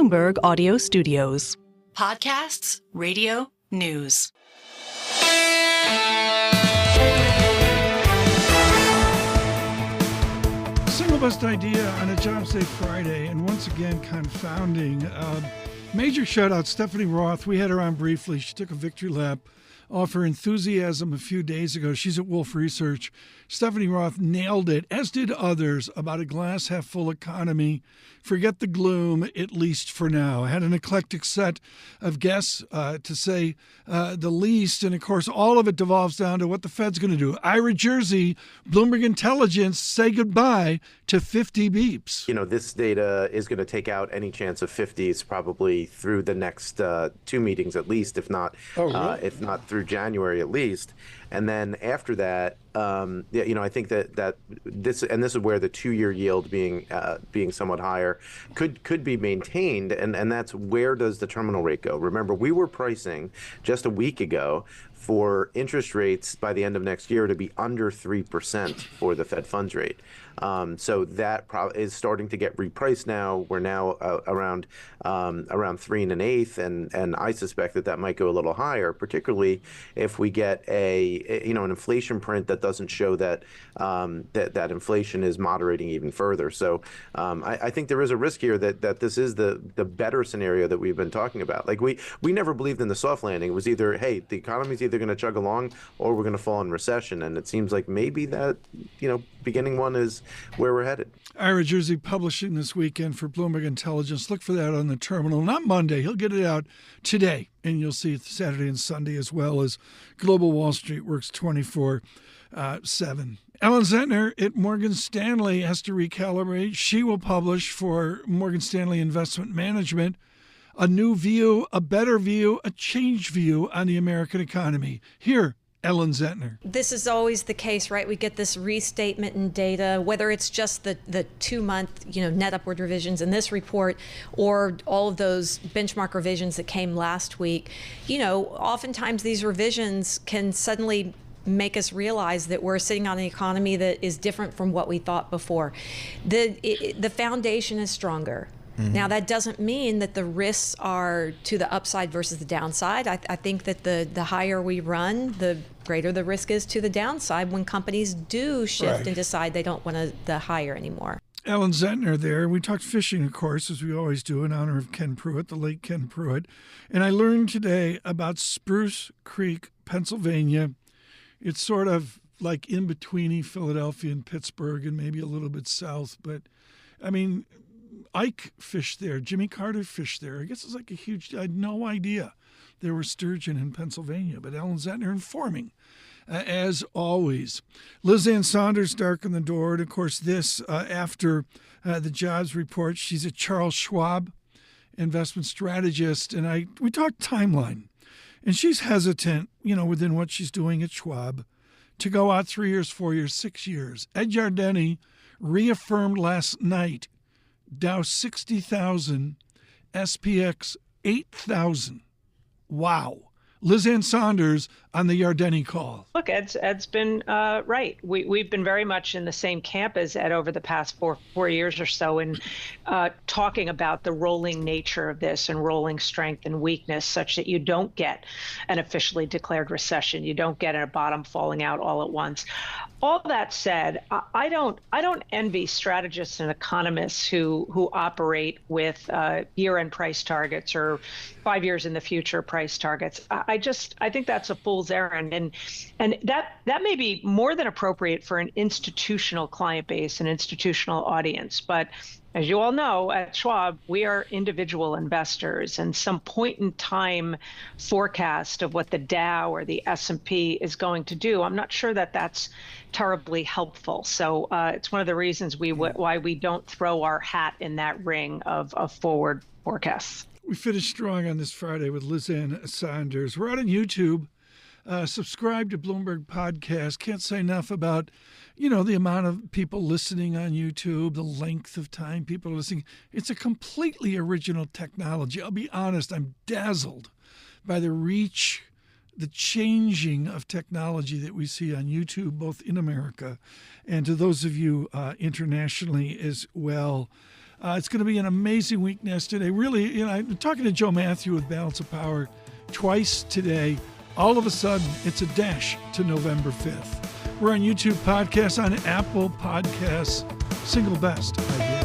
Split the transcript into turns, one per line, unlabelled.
Bloomberg Audio Studios.
Podcasts, radio, news.
Single best idea on a Jobs Day Friday, and once again confounding. Major shout out Stephanie Roth. We had her on briefly. She took a victory lap off her enthusiasm a few days ago. She's at Wolf Research. Stephanie Roth nailed it, as did others, about a glass half full economy. Forget the gloom, at least for now. I had an eclectic set of guests, to say the least. And of course, all of it devolves down to what the Fed's going to do. Ira Jersey, Bloomberg Intelligence, say goodbye to 50 beeps.
You know, this data is going to take out any chance of 50s probably through the next two meetings at least, if not through January at least. And then after that, I think that this is where the 2-year yield being somewhat higher could be maintained, and that's where does the terminal rate go? Remember, we were pricing just a week ago for interest rates by the end of next year to be under 3% for the Fed funds rate. So that is starting to get repriced now. We're now around 3 1/8, and I suspect that might go a little higher, particularly if we get an inflation print that doesn't show that that inflation is moderating even further. So I think there is a risk here that this is the better scenario that we've been talking about. Like we never believed in the soft landing. It was either, hey, the economy's either going to chug along or we're going to fall in recession, and it seems like maybe that beginning one is where we're headed.
Ira Jersey publishing this weekend for Bloomberg Intelligence. Look for that on the terminal. Not Monday. He'll get it out today, and you'll see it Saturday and Sunday as well as Global Wall Street works 24/7. Ann Sonders at Morgan Stanley has to recalibrate. She will publish for Morgan Stanley Investment Management a new view, a better view, a changed view on the American economy. Here, Ellen Zenter.
This is always the case, right? We get this restatement in data, whether it's just the 2-month, net upward revisions in this report or all of those benchmark revisions that came last week. Oftentimes these revisions can suddenly make us realize that we're sitting on an economy that is different from what we thought before. The foundation is stronger. Mm-hmm. Now, that doesn't mean that the risks are to the upside versus the downside. I think that the higher we run, the greater the risk is to the downside when companies do shift and decide they don't want the higher anymore.
Ellen Zenter there. We talked fishing, of course, as we always do, in honor of Ken Pruitt, the late Ken Pruitt. And I learned today about Spruce Creek, Pennsylvania. It's sort of like in between Philadelphia and Pittsburgh and maybe a little bit south. But, I mean, Ike fished there. Jimmy Carter fished there. I guess it's like I had no idea there were sturgeon in Pennsylvania. But Ellen Zenter informing, as always. Ann Sonders darkened the door. And, of course, this after the jobs report. She's a Charles Schwab investment strategist. And we talked timeline. And she's hesitant, within what she's doing at Schwab, to go out 3 years, 4 years, 6 years. Ed Yardeni reaffirmed last night Dow 60,000, SPX 8,000. Wow. Ann Sonders on the Yardeni call.
Look, Ed's been right. We've been very much in the same camp as Ed over the past four years or so in talking about the rolling nature of this and rolling strength and weakness such that you don't get an officially declared recession. You don't get a bottom falling out all at once. All that said, I don't envy strategists and economists who operate with year-end price targets or 5 years in the future price targets. I think that's a fool's errand, and that may be more than appropriate for an institutional client base, an institutional audience. But as you all know, at Schwab, we are individual investors, and some point in time forecast of what the Dow or the S&P is going to do, I'm not sure that that's terribly helpful. So it's one of the reasons why we don't throw our hat in that ring of forward forecasts.
We finished strong on this Friday with Ann Sonders. We're out on YouTube. Subscribe to Bloomberg Podcast. Can't say enough about, the amount of people listening on YouTube, the length of time people are listening. It's a completely original technology. I'll be honest, I'm dazzled by the reach, the changing of technology that we see on YouTube, both in America and to those of you internationally as well. It's going to be an amazing week yesterday. Really, I'm talking to Joe Matthew with Balance of Power twice today. All of a sudden, it's a dash to November 5th. We're on YouTube Podcasts, on Apple Podcasts. Single best idea.